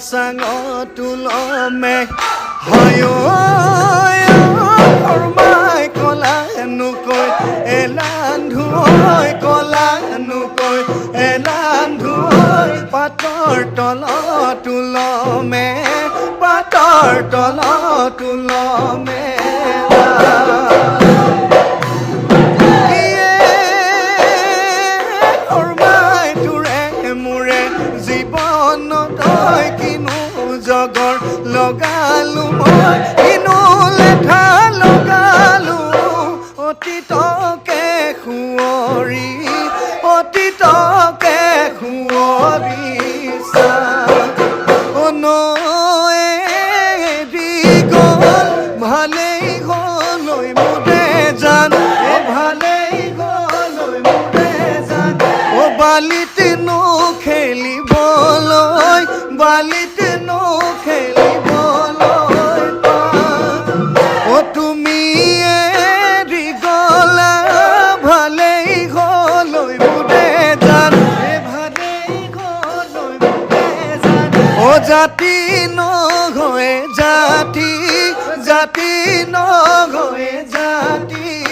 চাঙত তুলমে হয় শৰ্মাই কলানুকৈ এলান্ধুকৈ কলানুকৈ এলান্ধুকৈ পাতৰ তলত তুলমে পাতৰ তলত তুলমে জগৰ লগালো মই কিনো লেঠা লগালো অতীতকে সুঁৱৰি অতীতকে সুঁৱৰি এৰি গ'ল ভালেই গ'লৈ মোৰে জান ভালেই গ'লৈ মোৰে জান বালিতনো খেলিবলৈ বালিতনো খেলিবলৈ তুমি এৰি গ'লা ভালেই গ'লৈ মোৰে জান ভালেই গ'লৈ মোৰে জান জাতি নগৈ জাতি জাতি নগৈ জাতি